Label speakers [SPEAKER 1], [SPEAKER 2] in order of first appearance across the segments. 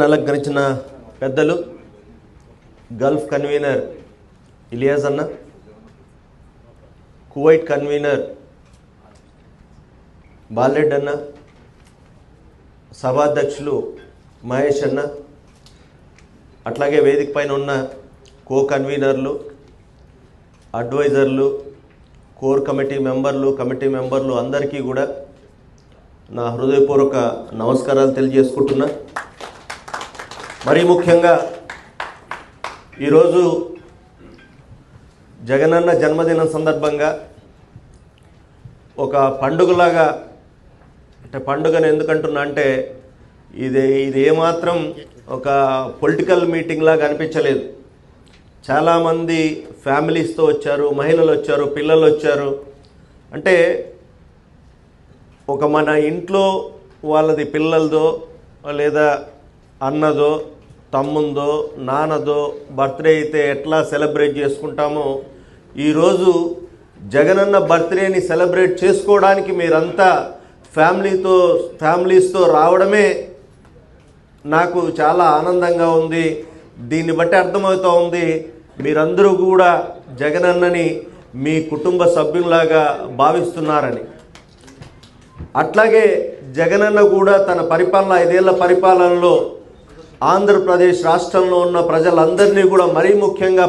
[SPEAKER 1] అలంకరించిన పెద్దలు Gulf convener Iliyaz అన్న, కువైట్ కన్వీనర్ బాలెడ్ అన్న, సభాధ్యక్షులు మహేష్ అన్న, అట్లాగే వేదిక పైన ఉన్న కో కన్వీనర్లు, అడ్వైజర్లు, కోర్ కమిటీ మెంబర్లు అందరికీ కూడా నా హృదయపూర్వక నమస్కారాలు తెలియజేసుకుంటున్నా. మరీ ముఖ్యంగా ఈరోజు జగనన్న జన్మదినం సందర్భంగా ఒక పండుగలాగా, అంటే పండుగను ఎందుకంటున్నా అంటే ఇది ఏమాత్రం ఒక పొలిటికల్ మీటింగ్ లాగా అనిపించలేదు. చాలామంది ఫ్యామిలీస్తో వచ్చారు, మహిళలు వచ్చారు, పిల్లలు వచ్చారు. అంటే ఒక మన ఇంట్లో వాళ్ళది పిల్లలదో లేదా అన్నదో తమ్ముందో నాన్నదో బర్త్డే అయితే ఎట్లా సెలబ్రేట్ చేసుకుంటామో, ఈరోజు జగనన్న బర్త్డేని సెలబ్రేట్ చేసుకోవడానికి మీరంతా ఫ్యామిలీస్తో రావడమే నాకు చాలా ఆనందంగా ఉంది. దీన్ని బట్టి అర్థమవుతూ ఉంది మీరందరూ కూడా జగనన్నని మీ కుటుంబ సభ్యులాగా భావిస్తున్నారని. అట్లాగే జగనన్న కూడా తన పరిపాలన 5 ఏళ్ల పరిపాలనలో ఆంధ్రప్రదేశ్ రాష్ట్రంలో ఉన్న ప్రజలందరినీ కూడా, మరీ ముఖ్యంగా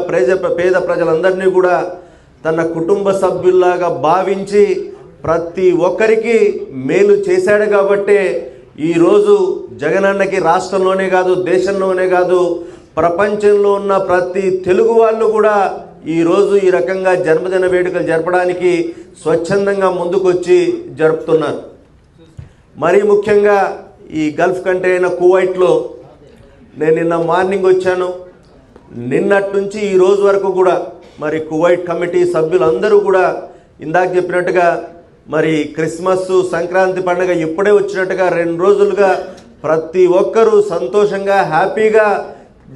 [SPEAKER 1] పేద ప్రజలందరినీ కూడా తన కుటుంబ సభ్యుల్లాగా భావించి ప్రతి ఒక్కరికి మేలు చేశాడు. కాబట్టే ఈరోజు జగనన్నకి రాష్ట్రంలోనే కాదు, దేశంలోనే కాదు, ప్రపంచంలో ఉన్న ప్రతి తెలుగు వాళ్ళు కూడా ఈరోజు ఈ రకంగా జన్మదిన వేడుకలు జరపడానికి స్వచ్ఛందంగా ముందుకొచ్చి జరుపుతున్నారు. మరీ ముఖ్యంగా ఈ గల్ఫ్ కంట్రీ అయిన కువైట్లో నేను నిన్న మార్నింగ్ వచ్చాను. నిన్నటి నుంచి ఈ రోజు వరకు కూడా మరి కువైట్ కమిటీ సభ్యులందరూ కూడా ఇందాక చెప్పినట్టుగా మరి క్రిస్మస్, సంక్రాంతి పండుగ ఇప్పుడే వచ్చినట్టుగా 2 రోజులుగా ప్రతి ఒక్కరూ సంతోషంగా హ్యాపీగా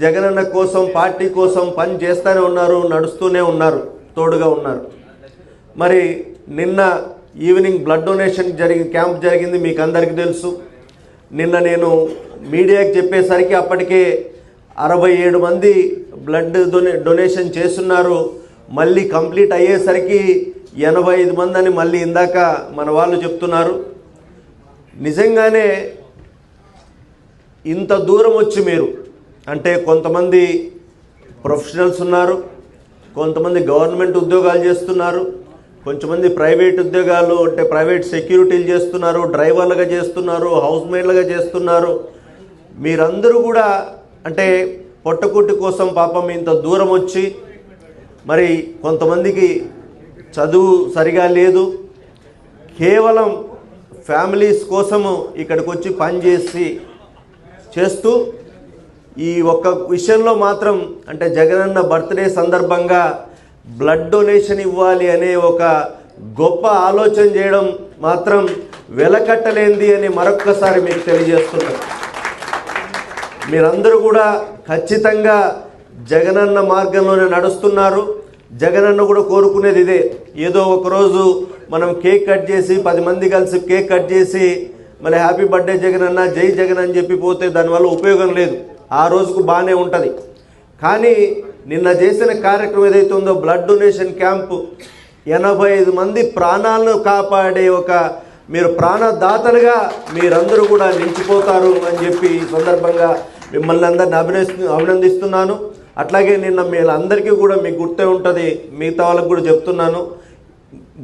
[SPEAKER 1] జగనన్న కోసం, పార్టీ కోసం పని చేస్తూనే ఉన్నారు, నడుస్తూనే ఉన్నారు, తోడుగా ఉన్నారు. మరి నిన్న ఈవినింగ్ బ్లడ్ డొనేషన్ క్యాంప్ జరిగింది, మీకు అందరికీ తెలుసు. నిన్న నేను మీడియాకి చెప్పేసరికి అప్పటికే 67 మంది బ్లడ్ డొనేషన్ చేస్తున్నారు. మళ్ళీ కంప్లీట్ అయ్యేసరికి 85 మంది అని మళ్ళీ ఇందాక మన వాళ్ళు చెప్తున్నారు. నిజంగానే ఇంత దూరం వచ్చి మీరు, అంటే కొంతమంది ప్రొఫెషనల్స్ ఉన్నారు, కొంతమంది గవర్నమెంట్ ఉద్యోగాలు చేస్తున్నారు, కొంతమంది ప్రైవేట్ ఉద్యోగాలు అంటే ప్రైవేట్ సెక్యూరిటీలు చేస్తున్నారు, డ్రైవర్లుగా చేస్తున్నారు, హౌస్ మేడ్లుగా చేస్తున్నారు. మీరందరూ కూడా అంటే పొట్టకుట్టి కోసం పాపం ఇంత దూరం వచ్చి, మరి కొంతమందికి చదువు సరిగా లేదు, కేవలం ఫ్యామిలీస్ కోసము ఇక్కడికి వచ్చి పని చేస్తూ ఈ ఒక్క విషయంలో మాత్రం అంటే జగనన్న బర్త్డే సందర్భంగా బ్లడ్ డొనేషన్ ఇవ్వాలి అనే ఒక గొప్ప ఆలోచన చేయడం మాత్రం వెలకట్టలేంది అని మరొక్కసారి మీకు తెలియజేస్తున్నాను. మీరందరూ కూడా ఖచ్చితంగా జగనన్న మార్గంలోనే నడుస్తున్నారు. జగనన్న కూడా కోరుకునేది ఇదే. ఏదో ఒకరోజు మనం కేక్ కట్ చేసి 10 మంది కలిసి కేక్ కట్ చేసి మళ్ళీ హ్యాపీ బర్త్డే జగనన్న, జై జగన్ అని చెప్పి పోతే దానివల్ల ఉపయోగం లేదు. ఆ రోజుకు బాగానే ఉంటుంది. కానీ నిన్న చేసిన కార్యక్రమం ఏదైతే ఉందో బ్లడ్ డొనేషన్ క్యాంపు, 85 మంది ప్రాణాలను కాపాడే ఒక మీరు ప్రాణదాతలుగా మీరందరూ కూడా నిలిచిపోతారు అని చెప్పి ఈ సందర్భంగా మిమ్మల్ని అందరిని అభినందిస్తున్నాను. అట్లాగే నిన్న మీరందరికీ కూడా మీకు గుర్తే ఉంటుంది, మిగతా వాళ్ళకు కూడా చెప్తున్నాను,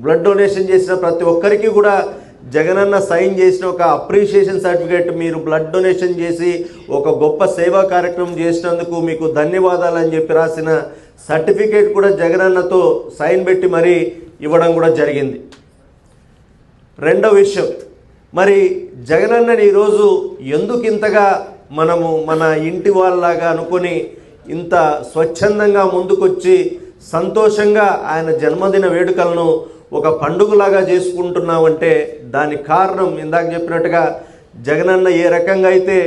[SPEAKER 1] బ్లడ్ డొనేషన్ చేసిన ప్రతి ఒక్కరికి కూడా జగనన్న సైన్ చేసిన ఒక అప్రిషియేషన్ సర్టిఫికేట్, మీరు బ్లడ్ డొనేషన్ చేసి ఒక గొప్ప సేవా కార్యక్రమం చేసినందుకు మీకు ధన్యవాదాలు అని చెప్పి రాసిన సర్టిఫికేట్ కూడా జగనన్నతో సైన్ పెట్టి మరీ ఇవ్వడం కూడా జరిగింది. రెండో విషయం, మరి జగనన్నని ఈరోజు ఎందుకు ఇంతగా మనము మన ఇంటి వాళ్ళలాగా అనుకొని ఇంత స్వచ్ఛందంగా ముందుకొచ్చి సంతోషంగా ఆయన జన్మదిన వేడుకలను ఒక పండుగలాగా చేసుకుంటున్నామంటే దానికి కారణం ఇందాక చెప్పినట్టుగా జగనన్న ఏ రకంగా అయితే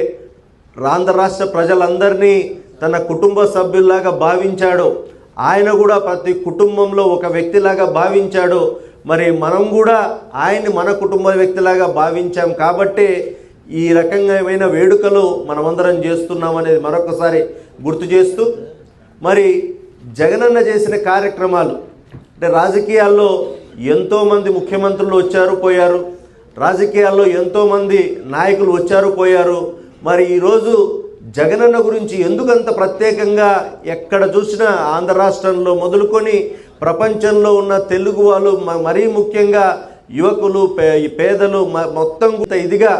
[SPEAKER 1] ఆంధ్ర రాష్ట్ర ప్రజలందరినీ తన కుటుంబ సభ్యుల్లాగా భావించాడో, ఆయన కూడా ప్రతి కుటుంబంలో ఒక వ్యక్తిలాగా భావించాడో, మరి మనం కూడా ఆయన్ని మన కుటుంబ వ్యక్తిలాగా భావించాం. కాబట్టి ఈ రకమైన వేడుకలు మనమందరం చేస్తున్నామనేది మరొకసారి గుర్తు చేస్తూ, మరి జగనన్న చేసిన కార్యక్రమాలు అంటే రాజకీయాల్లో ఎంతోమంది ముఖ్యమంత్రులు వచ్చారు పోయారు, రాజకీయాల్లో ఎంతోమంది నాయకులు వచ్చారు పోయారు. మరి ఈరోజు జగనన్న గురించి ఎందుకంత ప్రత్యేకంగా ఎక్కడ చూసినా ఆంధ్ర రాష్ట్రంలో మొదలుకొని ప్రపంచంలో ఉన్న తెలుగు వాళ్ళు మరీ ముఖ్యంగా యువకులు పేదలు మొత్తం ఇదిగా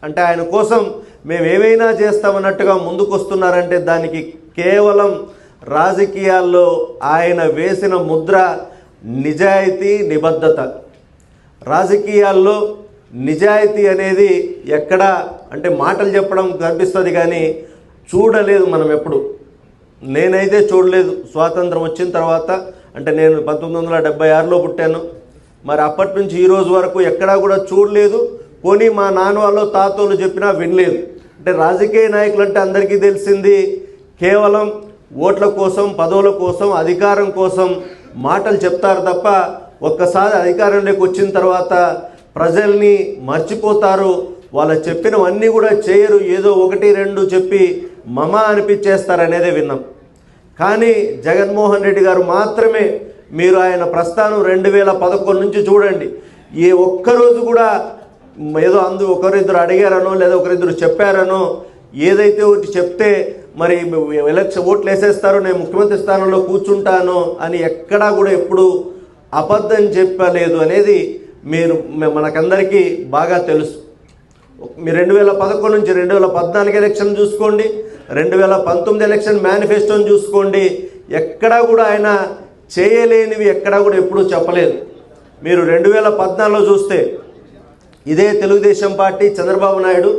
[SPEAKER 1] అంటే ఆయన కోసం మేము ఏమైనా చేస్తామన్నట్టుగా ముందుకు వస్తున్నారంటే దానికి కేవలం రాజకీయాల్లో ఆయన వేసిన ముద్ర నిజాయితీ, నిబద్ధత. రాజకీయాల్లో నిజాయితీ అనేది ఎక్కడ అంటే మాటలు చెప్పడం కనిపిస్తుంది కానీ చూడలేదు మనం ఎప్పుడు. నేనైతే చూడలేదు. స్వాతంత్రం వచ్చిన తర్వాత అంటే నేను 1976లో పుట్టాను. మరి అప్పటి నుంచి ఈ రోజు వరకు ఎక్కడా కూడా చూడలేదు. పోనీ మా నాన్న వాళ్ళు తాతోళ్ళు చెప్పినా వినలేదు. అంటే రాజకీయ నాయకులు అంటే అందరికీ తెలిసింది కేవలం ఓట్ల కోసం, పదవుల కోసం, అధికారం కోసం మాటలు చెప్తారు తప్ప ఒక్కసారి అధికారంలోకి వచ్చిన తర్వాత ప్రజల్ని మర్చిపోతారు. వాళ్ళు చెప్పినవన్నీ కూడా చేయరు, ఏదో ఒకటి రెండు చెప్పి మమ అనిపించేస్తారు అనేదే విన్నాం. కానీ జగన్మోహన్ రెడ్డి గారు మాత్రమే మీరు ఆయన ప్రస్థానం 2011 నుంచి చూడండి, ఏ ఒక్కరోజు కూడా ఏదో ఒకరిద్దరు అడిగారనో లేదా ఒకరిద్దరు చెప్పారనో ఏదైతే ఒకటి చెప్తే మరి ఎలక్షన్ ఓట్లు వేసేస్తారు, నేను ముఖ్యమంత్రి స్థానంలో కూర్చుంటాను అని ఎక్కడా కూడా ఎప్పుడు అబద్ధం చెప్పలేదు అనేది మనకందరికీ బాగా తెలుసు. మీరు 2011 నుంచి 2014 ఎలక్షన్ చూసుకోండి, 2019 ఎలక్షన్ మేనిఫెస్టోని చూసుకోండి, ఎక్కడా కూడా ఆయన చేయలేనివి ఎక్కడా కూడా ఎప్పుడూ చెప్పలేదు. మీరు 2014లో చూస్తే ఇదే తెలుగుదేశం పార్టీ చంద్రబాబు నాయుడు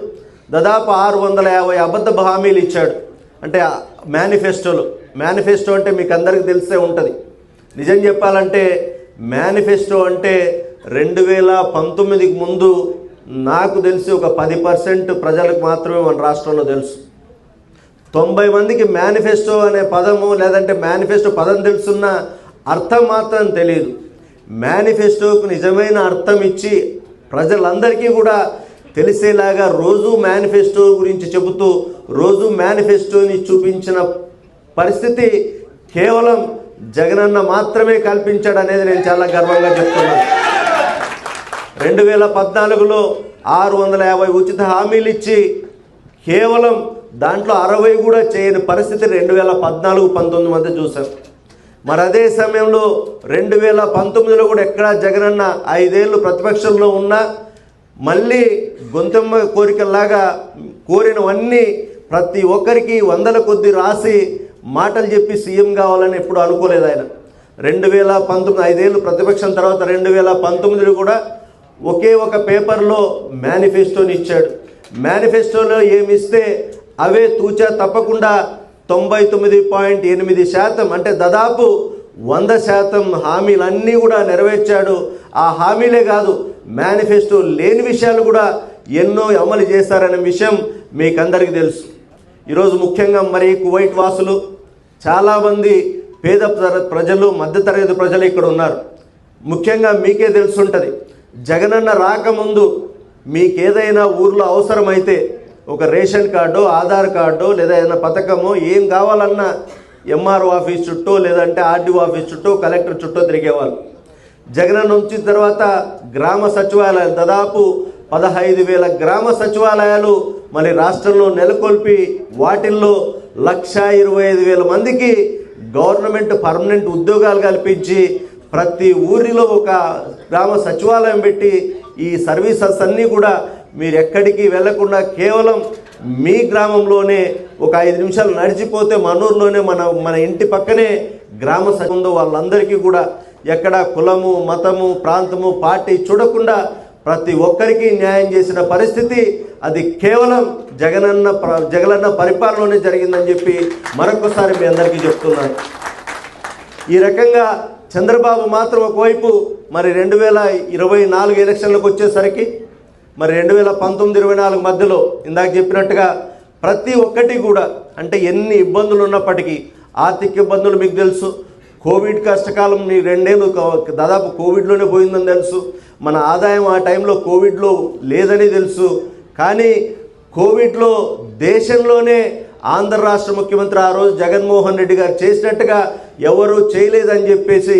[SPEAKER 1] దాదాపు 650 అబద్ధ హామీలు ఇచ్చాడు. అంటే మేనిఫెస్టో అంటే మీకు అందరికీ తెలిసే ఉంటుంది. నిజం చెప్పాలంటే మేనిఫెస్టో అంటే 2019కి ముందు నాకు తెలిసి ఒక 10% ప్రజలకు మాత్రమే మన రాష్ట్రంలో తెలుసు. 90 మందికి మేనిఫెస్టో అనే పదము లేదంటే మేనిఫెస్టో పదం తెలుసున్న అర్థం మాత్రం తెలియదు. మేనిఫెస్టోకు నిజమైన అర్థం ఇచ్చి ప్రజలందరికీ కూడా తెలిసేలాగా రోజు మేనిఫెస్టో గురించి చెబుతూ రోజు మేనిఫెస్టోని చూపించిన పరిస్థితి కేవలం జగనన్న మాత్రమే కల్పించాడు అనేది నేను చాలా గర్వంగా చెప్తున్నాను. 2014లో 650 ఉచిత హామీలు ఇచ్చి కేవలం దాంట్లో 60 కూడా చేయని పరిస్థితి 2014-19 మధ్య చూసాం. మరి అదే సమయంలో 2019లో కూడా ఎక్కడా జగనన్న 5 ఏళ్ళు ప్రతిపక్షంలో ఉన్నా మళ్ళీ గొంతెమ్మ కోరికల్లాగా కోరినవన్నీ ప్రతి ఒక్కరికి 100 కొద్ది రాసి మాటలు చెప్పి సీఎం కావాలని ఎప్పుడు అనుకోలేదు ఆయన. 2019 5 ఏళ్ళు ప్రతిపక్షం తర్వాత 2019లో కూడా ఒకే ఒక పేపర్లో మేనిఫెస్టోని ఇచ్చాడు. మేనిఫెస్టోలో ఏమిస్తే అవే తూచా తప్పకుండా 99.8% అంటే దాదాపు 100% హామీలన్నీ కూడా నెరవేర్చాడు. ఆ హామీలే కాదు, మేనిఫెస్టో లేని విషయాలు కూడా ఎన్నో అమలు చేశారనే విషయం మీకందరికీ తెలుసు. ఈరోజు ముఖ్యంగా మరి కువైట్ వాసులు చాలామంది పేద ప్రజలు, మధ్యతరగతి ప్రజలు ఇక్కడ ఉన్నారు. ముఖ్యంగా మీకే తెలుసుంటుంది, జగనన్న రాకముందు మీకేదైనా ఊర్లో అవసరమైతే ఒక రేషన్ కార్డు, ఆధార్ కార్డు లేదా ఏదైనా పథకమో ఏం కావాలన్నా ఎంఆర్ఓ ఆఫీస్ చుట్టూ లేదంటే ఆర్డీఓ ఆఫీస్ చుట్టూ, కలెక్టర్ చుట్టూ తిరిగేవాళ్ళు. జగనన్న వచ్చిన తర్వాత గ్రామ సచివాలయాలు దాదాపు 15,000 గ్రామ సచివాలయాలు మరి రాష్ట్రంలో నెలకొల్పి వాటిల్లో 125,000 మందికి గవర్నమెంట్ పర్మనెంట్ ఉద్యోగాలు కల్పించి ప్రతి ఊరిలో ఒక గ్రామ సచివాలయం పెట్టి ఈ సర్వీసెస్ అన్నీ కూడా మీరు ఎక్కడికి వెళ్లకుండా కేవలం మీ గ్రామంలోనే ఒక 5 నిమిషాలు నడిచిపోతే మనూరులోనే మన ఇంటి పక్కనే గ్రామ సభ ఉందో వాళ్ళందరికీ కూడా ఎక్కడ కులము, మతము, ప్రాంతము, పార్టీ చూడకుండా ప్రతి ఒక్కరికి న్యాయం చేసిన పరిస్థితి అది కేవలం జగనన్న పరిపాలనలోనే జరిగిందని చెప్పి మరొకసారి మీ అందరికీ చెప్తున్నాను. ఈ రకంగా చంద్రబాబు మాత్రం ఒకవైపు మరి 2024 ఎలక్షన్లకు వచ్చేసరికి మరి 2019-24 మధ్యలో ఇందాక చెప్పినట్టుగా ప్రతి ఒక్కటి కూడా అంటే ఎన్ని ఇబ్బందులు ఉన్నప్పటికీ ఆర్థిక ఇబ్బందులు మీకు తెలుసు, కోవిడ్ కష్టకాలం 2 ఏళ్ళు దాదాపు కోవిడ్లోనే పోయిందని తెలుసు, మన ఆదాయం ఆ టైంలో కోవిడ్లో లేదని తెలుసు. కానీ కోవిడ్లో దేశంలోనే ఆంధ్ర రాష్ట్ర ముఖ్యమంత్రి ఆ రోజు జగన్మోహన్ రెడ్డి గారు చేసినట్టుగా ఎవరు చేయలేదని చెప్పేసి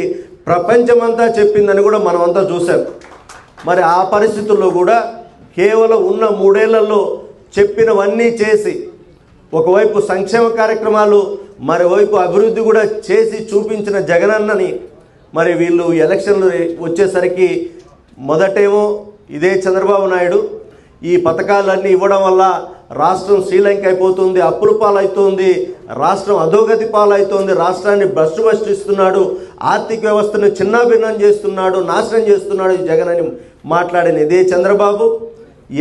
[SPEAKER 1] ప్రపంచమంతా చెప్పిందని కూడా మనమంతా చూసాం. మరి ఆ పరిస్థితుల్లో కూడా కేవలం ఉన్న 3 ఏళ్లలో చెప్పినవన్నీ చేసి ఒకవైపు సంక్షేమ కార్యక్రమాలు మరోవైపు అభివృద్ధి కూడా చేసి చూపించిన జగనన్నని మరి వీళ్ళు ఎలక్షన్లు వచ్చేసరికి మొదటేమో ఇదే చంద్రబాబు నాయుడు ఈ పథకాలన్నీ ఇవ్వడం వల్ల రాష్ట్రం శ్రీలంక అయిపోతుంది, అప్పుల పాలవుతుంది, రాష్ట్రం అధోగతి పాలవుతుంది, రాష్ట్రాన్ని భ్రష్టుపట్టిస్తున్నాడు, ఆర్థిక వ్యవస్థను చిన్నాభిన్నం చేస్తున్నాడు, నాశనం చేస్తున్నాడు ఈ జగన్ అని మాట్లాడిన ఇదే చంద్రబాబు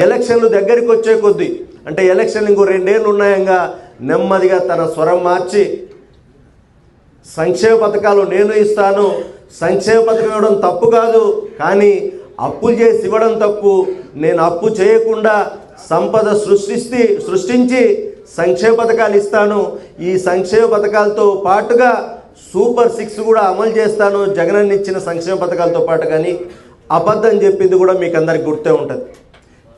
[SPEAKER 1] ఎలక్షన్లు దగ్గరికి వచ్చే కొద్దీ అంటే ఎలక్షన్లు ఇంకో 2 ఏళ్ళు ఉన్నాయంగా నెమ్మదిగా తన స్వరం మార్చి సంక్షేమ పథకాలు నేను ఇస్తాను, సంక్షేమ పథకం ఇవ్వడం తప్పు కాదు, కానీ అప్పులు చేసి ఇవ్వడం తప్పు, నేను అప్పు చేయకుండా సంపద సృష్టించి సంక్షేమ పథకాలు ఇస్తాను, ఈ సంక్షేమ పథకాలతో పాటుగా సూపర్ 6 కూడా అమలు చేస్తాను జగనన్న ఇచ్చిన సంక్షేమ పథకాలతో పాటు. కానీ అబద్ధం చెప్పింది కూడా మీకు అందరికి గుర్తే ఉంటుంది.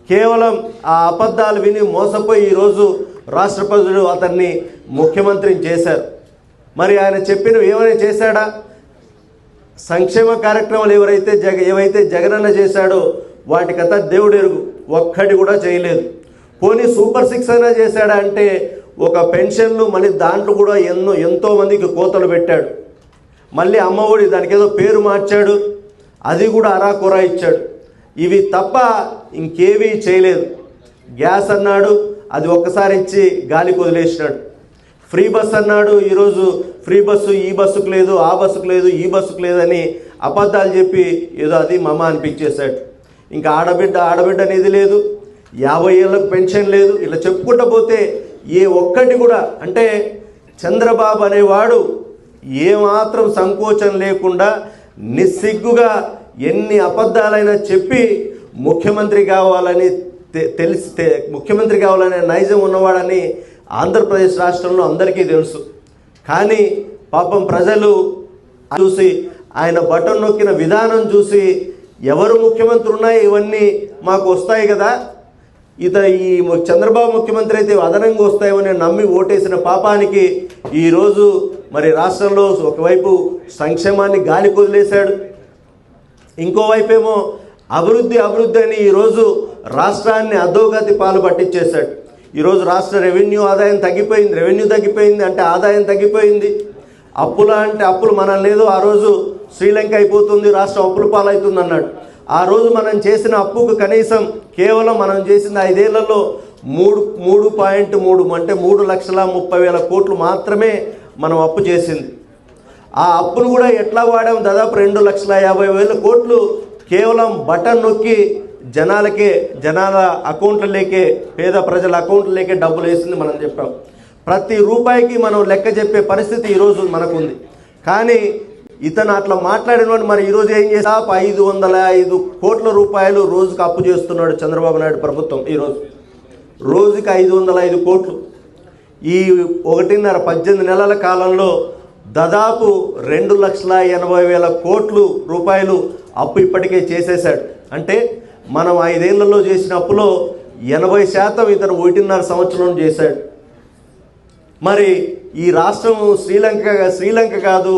[SPEAKER 1] కేవలం ఆ అబద్ధాలు విని మోసపోయి ఈరోజు రాష్ట్ర ప్రజలు అతన్ని ముఖ్యమంత్రిని చేశారు. మరి ఆయన చెప్పినవి ఏమైనా చేశాడా? సంక్షేమ కార్యక్రమాలు ఏవైతే జగనన్న చేశాడో వాటికంతా దేవుడు ఎరుగు, ఒక్కటి కూడా చేయలేదు. పోనీ సూపర్ 6 అయినా చేశాడా అంటే ఒక పెన్షన్లు మళ్ళీ దాంట్లో కూడా ఎంతోమందికి కోతలు పెట్టాడు. మళ్ళీ అమ్మఒడి దానికి ఏదో పేరు మార్చాడు, అది కూడా అరాకొరా ఇచ్చాడు. ఇవి తప్ప ఇంకేవీ చేయలేదు. గ్యాస్ అన్నాడు, అది ఒక్కసారి ఇచ్చి గాలికి వదిలేసినాడు. ఫ్రీ బస్ అన్నాడు, ఈరోజు ఫ్రీ బస్సు ఈ బస్సుకు లేదు, ఆ బస్సుకు లేదు, ఈ బస్సుకు లేదని అబద్ధాలు చెప్పి ఏదో అది మమ అనిపించేశాడు. ఇంకా ఆడబిడ్డ అనేది లేదు, 50 ఏళ్ళకు పెన్షన్ లేదు, ఇలా చెప్పుకుంటూ పోతే ఏ ఒక్కటి కూడా అంటే చంద్రబాబు అనేవాడు ఏమాత్రం సంకోచం లేకుండా నిస్సిగ్గుగా ఎన్ని అబద్ధాలైనా చెప్పి ముఖ్యమంత్రి కావాలని ముఖ్యమంత్రి కావాలనే నైజం ఉన్నవాడని ఆంధ్రప్రదేశ్ రాష్ట్రంలో అందరికీ తెలుసు. కానీ పాపం ప్రజలు చూసి ఆయన బటన్ నొక్కిన విధానం చూసి ఎవరు ముఖ్యమంత్రి ఉన్నాయి ఇవన్నీ మాకు వస్తాయి కదా, ఈ చంద్రబాబు ముఖ్యమంత్రి అయితే అదనంగా వస్తాయని నమ్మి ఓటేసిన పాపానికి ఈరోజు మరి రాష్ట్రంలో ఒకవైపు సంక్షేమాన్ని గాలి కొదిలేశాడు, ఇంకోవైపు ఏమో అభివృద్ధి అని ఈరోజు రాష్ట్రాన్ని అధోగతి పాలు పట్టించేశాడు. ఈరోజు రాష్ట్ర రెవెన్యూ తగ్గిపోయింది అంటే ఆదాయం తగ్గిపోయింది. అప్పులు మనం లేదు, ఆ రోజు శ్రీలంక అయిపోతుంది, రాష్ట్రం అప్పుల పాలవుతుంది అన్నాడు. ఆ రోజు మనం చేసిన అప్పుకు కనీసం కేవలం మనం చేసిన 5 ఏళ్లలో 3.3 అంటే 3,30,000 కోట్లు మాత్రమే మనం అప్పు చేసింది. ఆ అప్పును కూడా ఎట్లా వాడాం? దాదాపు 2,50,000 కోట్లు కేవలం బటన్ నొక్కి జనాల అకౌంట్లలోకే, పేద ప్రజల అకౌంట్లలోకే డబ్బులు వేసింది మనం చెప్పాం. ప్రతి రూపాయికి మనం లెక్క చెప్పే పరిస్థితి ఈరోజు మనకుంది. కానీ ఇతను అట్లా మాట్లాడినవాడు మరి ఈరోజు ఏం చేసా 505 కోట్ల రూపాయలు రోజుకు అప్పు చేస్తున్నాడు చంద్రబాబు నాయుడు ప్రభుత్వం. ఈరోజు రోజుకి 505 కోట్లు. ఈ 18 నెలల కాలంలో దాదాపు 2,80,000 కోట్లు రూపాయలు అప్పు ఇప్పటికే చేసేశాడు. అంటే మనం 5 ఏళ్లలో చేసిన అప్పులో 80% ఇతను 1.5 సంవత్సరం చేశాడు. మరి ఈ రాష్ట్రం శ్రీలంక కాదు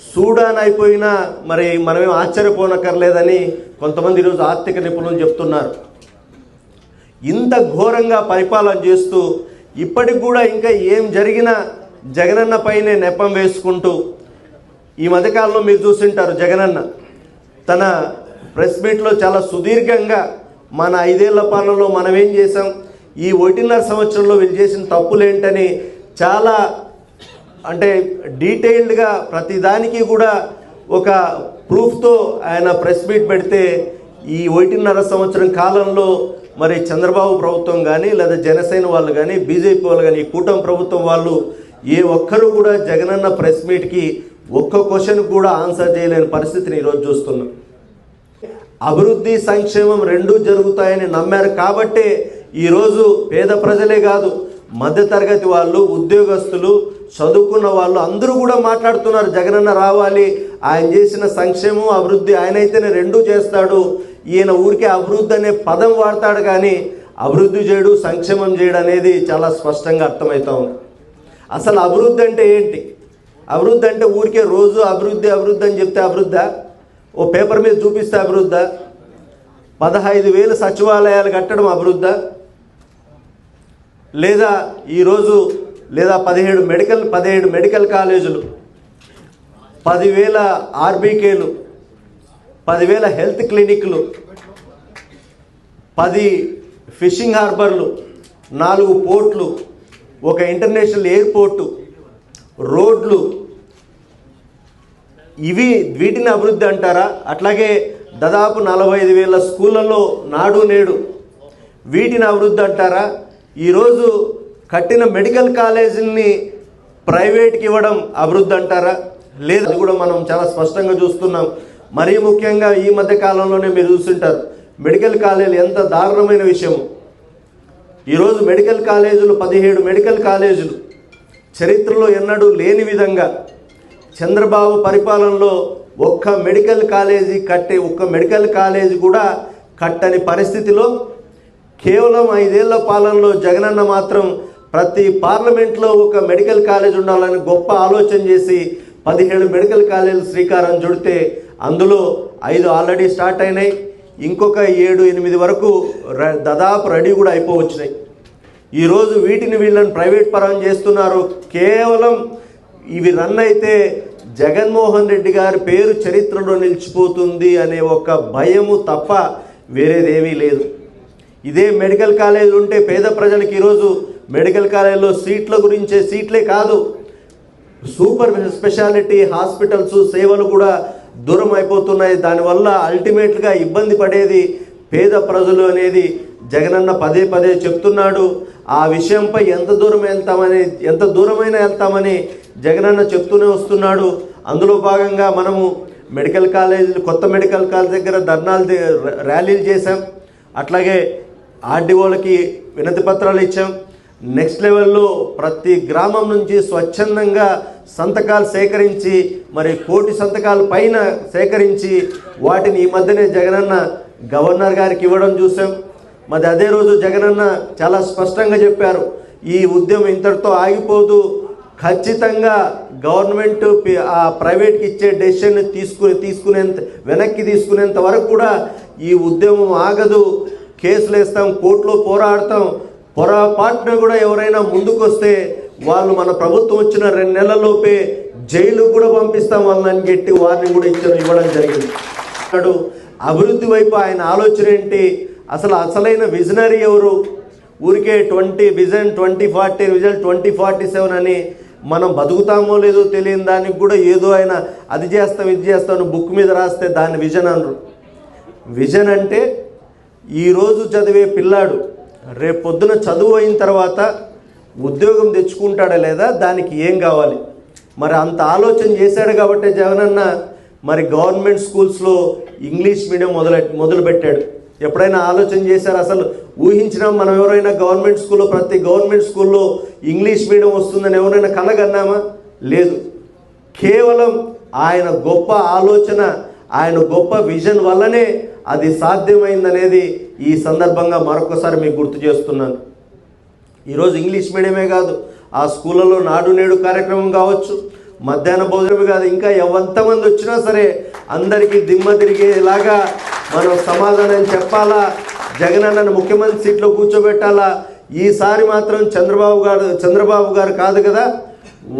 [SPEAKER 1] సూడాన్ అయిపోయినా మరి మనమేం ఆశ్చర్యపోనక్కర్లేదని కొంతమంది ఈరోజు ఆర్థిక నిపుణులు చెప్తున్నారు. ఇంత ఘోరంగా పరిపాలన చేస్తూ ఇప్పటికి కూడా ఇంకా ఏం జరిగినా జగనన్న పైనే నెపం వేసుకుంటూ ఈ మధ్యకాలంలో మీరు చూసింటారు జగనన్న తన ప్రెస్ మీట్లో చాలా సుదీర్ఘంగా మన 5 ఏళ్ల పాలనలో మనం ఏం చేసాం, ఈ 1.5 సంవత్సరంలో వీళ్ళు చేసిన తప్పులేంటని చాలా అంటే డీటెయిల్డ్గా ప్రతిదానికి కూడా ఒక ప్రూఫ్తో ఆయన ప్రెస్ మీట్ పెడితే ఈ 1.5 సంవత్సరం కాలంలో మరి చంద్రబాబు ప్రభుత్వం కానీ లేదా జనసేన వాళ్ళు కానీ బీజేపీ వాళ్ళు కానీ ఈ కూటమి ప్రభుత్వం వాళ్ళు ఏ ఒక్కరు కూడా జగనన్న ప్రెస్ మీట్కి ఒక్క క్వశ్చన్ కూడా ఆన్సర్ చేయలేని పరిస్థితిని ఈరోజు చూస్తున్నాం. అభివృద్ధి సంక్షేమం రెండూ జరుగుతాయని నమ్మారు కాబట్టే ఈరోజు పేద ప్రజలే కాదు మధ్యతరగతి వాళ్ళు, ఉద్యోగస్తులు, చదువుకున్న వాళ్ళు అందరూ కూడా మాట్లాడుతున్నారు జగనన్న రావాలి, ఆయన చేసిన సంక్షేమం అభివృద్ధి ఆయనైతేనే రెండూ చేస్తాడు, ఈయన ఊరికే అభివృద్ధి అనే పదం వాడతాడు కానీ అభివృద్ధి చేయడు, సంక్షేమం చేయడం అనేది చాలా స్పష్టంగా అర్థమవుతా ఉంది. అసలు అభివృద్ధి అంటే ఏంటి? అభివృద్ధి అంటే ఊరికే రోజు అభివృద్ధి అభివృద్ధి అని చెప్తే అభివృద్ధా? ఓ పేపర్ మీద చూపిస్తే అభివృద్ధా? 15,000 సచివాలయాలు కట్టడం అభివృద్ధా? లేదా ఈరోజు 17 మెడికల్ కాలేజీలు, 10,000 ఆర్బీకేలు, 10,000 హెల్త్ క్లినిక్లు, 10 ఫిషింగ్ హార్బర్లు, 4 పోర్ట్లు, ఒక ఇంటర్నేషనల్ ఎయిర్పోర్టు, రోడ్లు, వీటిని అభివృద్ధి అంటారా? అట్లాగే దాదాపు 45,000 స్కూళ్ళల్లో నాడు నేడు, వీటిని అభివృద్ధి అంటారా? ఈరోజు కట్టిన మెడికల్ కాలేజీని ప్రైవేట్కి ఇవ్వడం అభివృద్ధి అంటారా? లేదు, అది కూడా మనం చాలా స్పష్టంగా చూస్తున్నాం. మరీ ముఖ్యంగా ఈ మధ్య కాలంలోనే మీరు చూస్తుంటారు మెడికల్ కాలేజీలు ఎంత దారుణమైన విషయము. ఈరోజు మెడికల్ కాలేజీలు 17 మెడికల్ కాలేజీలు చరిత్రలో ఎన్నడూ లేని విధంగా చంద్రబాబు పరిపాలనలో ఒక్క మెడికల్ కాలేజీ కూడా కట్టని పరిస్థితిలో కేవలం 5 ఏళ్ల పాలనలో జగనన్న మాత్రం ప్రతి పార్లమెంట్లో ఒక మెడికల్ కాలేజ్ ఉండాలని గొప్ప ఆలోచన చేసి 17 మెడికల్ కాలేజీలు శ్రీకారం చుడితే అందులో 5 ఆల్రెడీ స్టార్ట్ అయినాయి. ఇంకొక 7-8 వరకు దాదాపు రెడీ కూడా అయిపోవచ్చినాయి. ఈరోజు వీళ్ళని ప్రైవేట్ పరం చేస్తున్నారు. కేవలం ఇవి రన్ అయితే జగన్మోహన్ రెడ్డి గారి పేరు చరిత్రలో నిలిచిపోతుంది అనే ఒక భయము తప్ప వేరేదేమీ లేదు. ఇదే మెడికల్ కాలేజ్ ఉంటే పేద ప్రజలకు ఈరోజు మెడికల్ కాలేజీలో సీట్లే కాదు, సూపర్ స్పెషాలిటీ హాస్పిటల్స్ సేవలు కూడా దూరం అయిపోతున్నాయి. దానివల్ల అల్టిమేట్గా ఇబ్బంది పడేది పేద ప్రజలు అనేది జగనన్న పదే చెప్తున్నాడు. ఆ విషయంపై ఎంత దూరమైనా వెళ్తామని జగనన్న చెప్తూనే వస్తున్నాడు. అందులో భాగంగా మనము కొత్త మెడికల్ కాలేజ్ దగ్గర ర్యాలీలు చేశాం. అట్లాగే ఆర్డీఓలకి వినతి పత్రాలు ఇచ్చాం. నెక్స్ట్ లెవెల్లో ప్రతి గ్రామం నుంచి స్వచ్ఛందంగా సంతకాలు సేకరించి 1 కోటి సంతకాల పైన సేకరించి వాటిని ఈ మధ్యనే జగనన్న గవర్నర్ గారికి ఇవ్వడం చూసాం. మరి అదే రోజు జగనన్న చాలా స్పష్టంగా చెప్పారు, ఈ ఉద్యమం ఇంతటితో ఆగిపోదు, ఖచ్చితంగా గవర్నమెంట్ ఆ ప్రైవేట్కి ఇచ్చే డెసిషన్ వెనక్కి తీసుకునేంత వరకు కూడా ఈ ఉద్యమం ఆగదు, కేసులు వేస్తాం, కోర్టులో పోరాడతాం, పొరపాటున కూడా ఎవరైనా ముందుకు వస్తే వాళ్ళు మన ప్రభుత్వం వచ్చిన 2 నెలల్లోపే జైలుకు కూడా పంపిస్తాం వాళ్ళని గట్టి వారిని కూడా ఇవ్వడం జరిగింది. అభివృద్ధి వైపు ఆయన ఆలోచన ఏంటి? అసలైన విజనరీ ఎవరు? ఊరికే విజన్ 2040 విజన్ 2047 అని మనం బతుకుతామో లేదో తెలియని దానికి కూడా ఏదో ఆయన అది చేస్తాం ఇది చేస్తాను బుక్ మీద రాస్తే దాన్ని విజన్ అనరు. విజన్ అంటే ఈరోజు చదివే పిల్లాడు రేపు పొద్దున చదువు అయిన తర్వాత ఉద్యోగం తెచ్చుకుంటాడా లేదా, దానికి ఏం కావాలి? మరి అంత ఆలోచన చేశాడు కాబట్టి జగనన్న మరి గవర్నమెంట్ స్కూల్స్లో ఇంగ్లీష్ మీడియం మొదలుపెట్టాడు. ఎప్పుడైనా ఆలోచన చేశారు? అసలు ఊహించినాం మనం ఎవరైనా ప్రతి గవర్నమెంట్ స్కూల్లో ఇంగ్లీష్ మీడియం వస్తుందని ఎవరైనా కలగన్నామా? లేదు. కేవలం ఆయన గొప్ప ఆలోచన, ఆయన గొప్ప విజన్ వల్లనే అది సాధ్యమైందనేది ఈ సందర్భంగా మరొకసారి మీకు గుర్తు చేస్తున్నాను. ఈరోజు ఇంగ్లీష్ మీడియమే కాదు, ఆ స్కూళ్ళలో నాడు నేడు కార్యక్రమం కావచ్చు, మధ్యాహ్న భోజనం కాదు, ఇంకా ఎంతమంది వచ్చినా సరే అందరికీ దిమ్మ తిరిగేలాగా మనం సమాధానం చెప్పాలా, జగనన్నను ముఖ్యమంత్రి సీట్లో కూర్చోబెట్టాలా. ఈసారి మాత్రం చంద్రబాబు గారు కాదు కదా,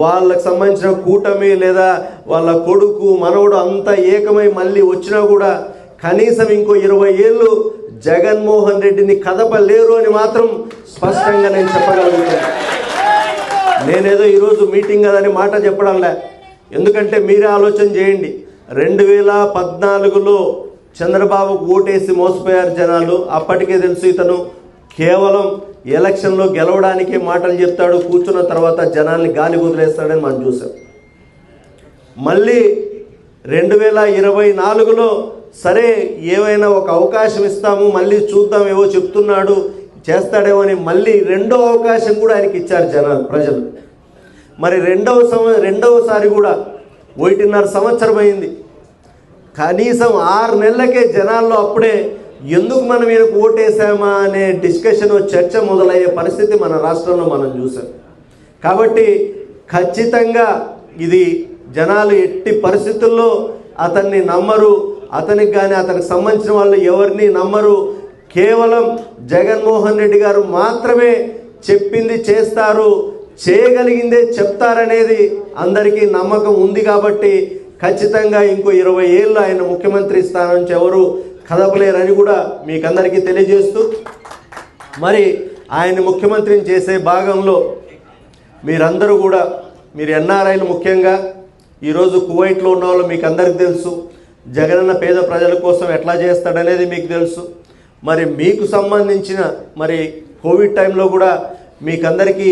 [SPEAKER 1] వాళ్ళకి సంబంధించిన కూటమి లేదా వాళ్ళ కొడుకు మనవడు అంతా ఏకమై మళ్ళీ వచ్చినా కూడా కనీసం ఇంకో 20 ఏళ్ళు జగన్మోహన్ రెడ్డిని కదపలేరు అని మాత్రం స్పష్టంగా నేను చెప్పగలుగుతాను. నేనేదో ఈరోజు మీటింగ్ అదని మాట చెప్పడంలే, ఎందుకంటే మీరే ఆలోచన చేయండి. 2014లో చంద్రబాబుకు ఓటేసి మోసపోయారు జనాలు. అప్పటికే తెలుసు ఇతను కేవలం ఎలక్షన్లో గెలవడానికే మాటలు చెప్తాడు, కూర్చున్న తర్వాత జనాల్ని గాలి వదిలేస్తాడని మనం చూసాం. మళ్ళీ 2024లో సరే ఏవైనా ఒక అవకాశం ఇస్తాము, మళ్ళీ చూద్దాం, ఏవో చెప్తున్నాడు చేస్తాడేమో అని మళ్ళీ 2వ అవకాశం కూడా ఆయనకి ఇచ్చారు ప్రజలు. మరి రెండవసారి కూడా 1.5 సంవత్సరం అయింది. కనీసం 6 నెలలకే జనాల్లో అప్పుడే ఎందుకు మనం ఈయనకు ఓటేసామా అనే డిస్కషన్ చర్చ మొదలయ్యే పరిస్థితి మన రాష్ట్రంలో మనం చూసాం. కాబట్టి ఖచ్చితంగా ఇది జనాలు ఎట్టి పరిస్థితుల్లో అతన్ని నమ్మరు, అతనికి కానీ అతనికి సంబంధించిన వాళ్ళు ఎవరిని నమ్మరు. కేవలం జగన్మోహన్ రెడ్డి గారు మాత్రమే చెప్పింది చేస్తారు, చేయగలిగిందే చెప్తారనేది అందరికీ నమ్మకం ఉంది. కాబట్టి ఖచ్చితంగా ఇంకో 20 ఏళ్ళు ఆయన ముఖ్యమంత్రి స్థానం నుంచి ఎవరు కదపలేరని కూడా మీకందరికీ తెలియజేస్తూ, మరి ఆయన ముఖ్యమంత్రిని చేసే భాగంలో మీరందరూ కూడా, మీరు ఎన్ఆర్ఐలు ముఖ్యంగా ఈరోజు కువైట్లో ఉన్న వాళ్ళు మీకు అందరికీ తెలుసు, జగనన్న పేద ప్రజల కోసం ఎట్లా చేస్తాడనేది మీకు తెలుసు. మరి మీకు సంబంధించిన మరి కోవిడ్ టైంలో కూడా మీకందరికీ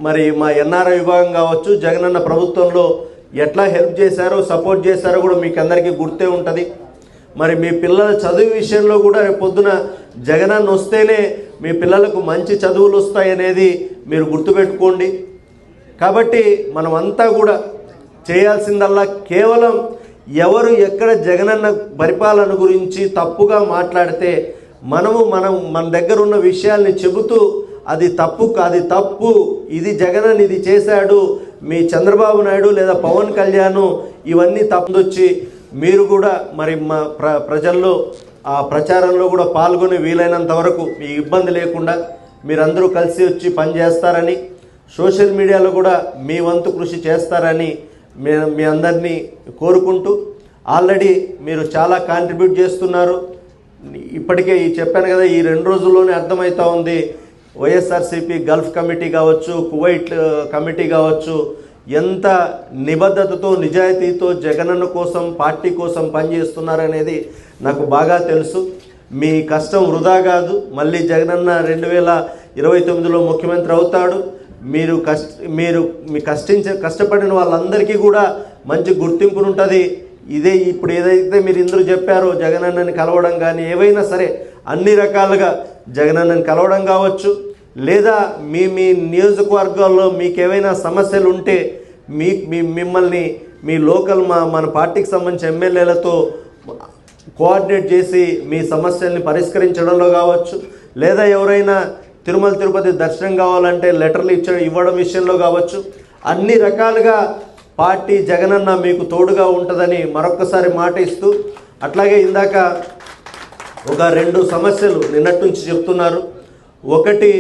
[SPEAKER 1] మరి మా ఎన్ఆర్ఐ విభాగం కావచ్చు, జగనన్న ప్రభుత్వంలో ఎట్లా హెల్ప్ చేశారో సపోర్ట్ చేశారో కూడా మీకు అందరికీ గుర్తే ఉంటుంది. మరి మీ పిల్లల చదువు విషయంలో కూడా రేపు పొద్దున జగనన్న వస్తేనే మీ పిల్లలకు మంచి చదువులు వస్తాయనేది మీరు గుర్తుపెట్టుకోండి. కాబట్టి మనమంతా కూడా చేయాల్సిందల్లా కేవలం ఎవరు ఎక్కడ జగనన్న పరిపాలన గురించి తప్పుగా మాట్లాడితే మన దగ్గర ఉన్న విషయాల్ని చెబుతూ అది తప్పు, ఇది జగనన్న ఇది చేశాడు, మీ చంద్రబాబు నాయుడు లేదా పవన్ కళ్యాణ్ ఇవన్నీ తప్పొచ్చి మీరు కూడా మరి మా ప్రజల్లో ఆ ప్రచారంలో కూడా పాల్గొని వీలైనంత వరకు మీ ఇబ్బంది లేకుండా మీరందరూ కలిసి వచ్చి పనిచేస్తారని, సోషల్ మీడియాలో కూడా మీ వంతు కృషి చేస్తారని మీ అందరినీ కోరుకుంటూ, ఆల్రెడీ మీరు చాలా కాంట్రిబ్యూట్ చేస్తున్నారు. ఇప్పటికే చెప్పాను కదా, ఈ 2 రోజుల్లోనే అర్థమవుతూ ఉంది. వైఎస్ఆర్సీపీ గల్ఫ్ కమిటీ కావచ్చు, కువైట్ కమిటీ కావచ్చు, ఎంత నిబద్ధతతో నిజాయితీతో జగనన్న కోసం పార్టీ కోసం పనిచేస్తున్నారనేది నాకు బాగా తెలుసు. మీ కష్టం వృధా కాదు. మళ్ళీ జగనన్న 2029లో ముఖ్యమంత్రి అవుతాడు. మీరు కష్టపడిన వాళ్ళందరికీ కూడా మంచి గుర్తింపును ఉంటుంది. ఇప్పుడు ఏదైతే మీరు ఇందరూ చెప్పారో జగనన్నని కలవడం కానీ ఏవైనా సరే అన్ని రకాలుగా జగనన్నని కలవడం కావచ్చు, లేదా మీ నియోజకవర్గాల్లో మీకు ఏవైనా సమస్యలు ఉంటే మిమ్మల్ని మీ లోకల్ మన పార్టీకి సంబంధించిన ఎమ్మెల్యేలతో కోఆర్డినేట్ చేసి మీ సమస్యల్ని పరిష్కరించడంలో కావచ్చు, లేదా ఎవరైనా తిరుమల తిరుపతి దర్శనం కావాలంటే లెటర్లు ఇవ్వడం విషయంలో కావచ్చు, అన్ని రకాలుగా పార్టీ జగనన్న మీకు తోడుగా ఉంటుందని మరొక్కసారి మాట ఇస్తూ, అట్లాగే ఇందాక ఒక 2 సమస్యలు నిన్నటి నుంచి చెప్తున్నారు. ఒకటి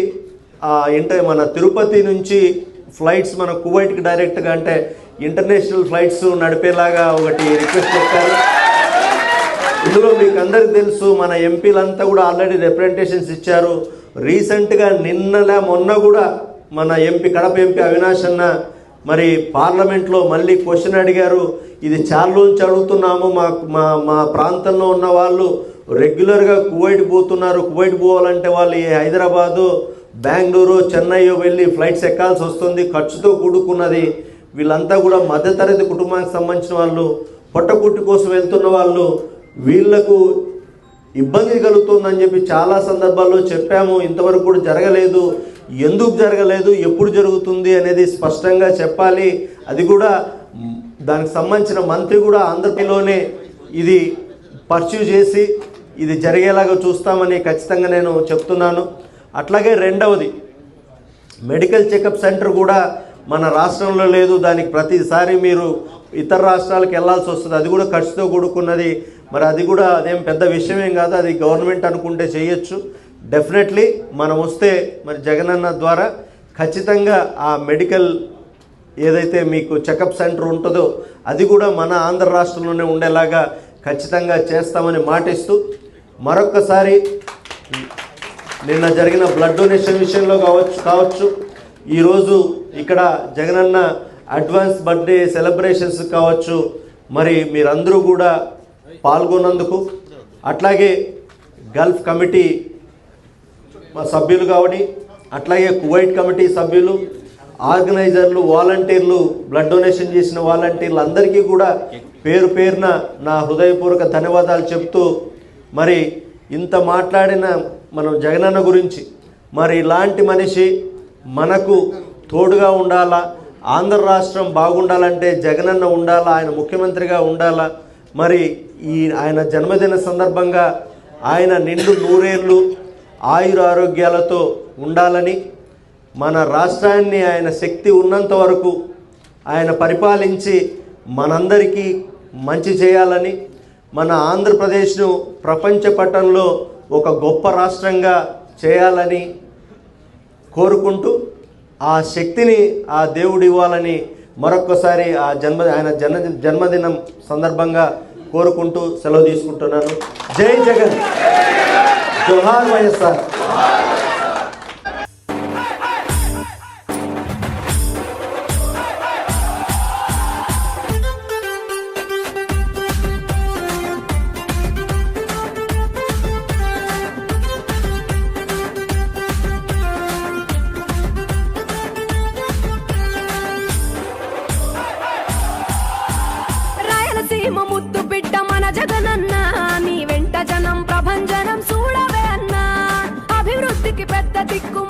[SPEAKER 1] మన తిరుపతి నుంచి ఫ్లైట్స్ మన కువైట్కి డైరెక్ట్గా అంటే ఇంటర్నేషనల్ ఫ్లైట్స్ నడిపేలాగా ఒకటి రిక్వెస్ట్ చెప్పారు. ఇందులో మీకు అందరికీ తెలుసు, మన ఎంపీలంతా కూడా ఆల్రెడీ రిప్రజెంటేషన్స్ ఇచ్చారు. రీసెంట్గా మొన్న కూడా మన కడప ఎంపీ అవినాష్ అన్న మరి పార్లమెంట్లో మళ్ళీ క్వశ్చన్ అడిగారు. ఇది చాలా నుంచి అడుగుతున్నాము, మా ప్రాంతంలో ఉన్న వాళ్ళు రెగ్యులర్గా కువైట్ పోతున్నారు, కువైట్ పోవాలంటే వాళ్ళు హైదరాబాదు, బెంగళూరు, చెన్నై వెళ్ళి ఫ్లైట్స్ ఎక్కాల్సి వస్తుంది, ఖర్చుతో కూడుకున్నది. వీళ్ళంతా కూడా మధ్యతరగతి కుటుంబానికి సంబంధించిన వాళ్ళు, పొట్టకుట్టి కోసం వెళ్తున్న వాళ్ళు, వీళ్లకు ఇబ్బంది కలుగుతుందని చెప్పి చాలా సందర్భాల్లో చెప్పాము. ఇంతవరకు కూడా జరగలేదు. ఎందుకు జరగలేదు, ఎప్పుడు జరుగుతుంది అనేది స్పష్టంగా చెప్పాలి. అది కూడా దానికి సంబంధించిన మంత్రి కూడా ఆంధ్రప్రదేశ్లోనే ఇది పర్స్యూ చేసి ఇది జరిగేలాగా చూస్తామని ఖచ్చితంగా నేను చెప్తున్నాను. అట్లాగే రెండవది, మెడికల్ చెకప్ సెంటర్ కూడా మన రాష్ట్రంలో లేదు. దానికి ప్రతిసారి మీరు ఇతర రాష్ట్రాలకు వెళ్ళాల్సి వస్తుంది. అది కూడా ఖర్చుతో కూడుకున్నది. మరి అది కూడా అదేం పెద్ద విషయమేం కాదు. అది గవర్నమెంట్ అనుకుంటే చేయొచ్చు. డెఫినెట్లీ మనం వస్తే మరి జగనన్న ద్వారా ఖచ్చితంగా ఆ మెడికల్ ఏదైతే మీకు చెకప్ సెంటర్ ఉంటుందో అది కూడా మన ఆంధ్ర రాష్ట్రంలోనే ఉండేలాగా ఖచ్చితంగా చేస్తామని మాటిస్తూ, మరొక్కసారి నిన్న జరిగిన బ్లడ్ డొనేషన్ విషయంలో కావచ్చు, ఈరోజు ఇక్కడ జగనన్న అడ్వాన్స్ బర్త్డే సెలబ్రేషన్స్ కావచ్చు, మరి మీరందరూ కూడా పాల్గొన్నందుకు, అట్లాగే గల్ఫ్ కమిటీ సభ్యులు కావని, అట్లాగే కువైట్ కమిటీ సభ్యులు, ఆర్గనైజర్లు, వాలంటీర్లు, బ్లడ్ డొనేషన్ చేసిన వాలంటీర్లు అందరికీ కూడా పేరు పేరున నా హృదయపూర్వక ధన్యవాదాలు చెప్తూ, మరి ఇంత మాట్లాడిన మనం జగనన్న గురించి, మరి ఇలాంటి మనిషి మనకు తోడుగా ఉండాలా, ఆంధ్ర రాష్ట్రం బాగుండాలంటే జగనన్న ఉండాలా, ఆయన ముఖ్యమంత్రిగా ఉండాలా. మరి ఆయన జన్మదిన సందర్భంగా ఆయన నిండు నూరేళ్ళు ఆయురారోగ్యాలతో ఉండాలని, మన రాష్ట్రాన్ని ఆయన శక్తి ఉన్నంత వరకు ఆయన పరిపాలించి మనందరికీ మంచి చేయాలని, మన ఆంధ్రప్రదేశ్ను ప్రపంచ పటంలో ఒక గొప్ప రాష్ట్రంగా చేయాలని కోరుకుంటూ, ఆ శక్తిని ఆ దేవుడు ఇవ్వాలని మరొక్కసారి ఆయన జన్మదినం సందర్భంగా కోరుకుంటూ సెలవు తీసుకుంటున్నాను. జై జగన్, జోహార్ వైఎస్ఆర్.
[SPEAKER 2] రాయలసీమ ముద్దు బిడ్డ మన జగనన్న, నీ వెంట జనం ప్రభంజనం చూడవే అన్నా, అభివృద్ధికి పెద్ద దిక్కు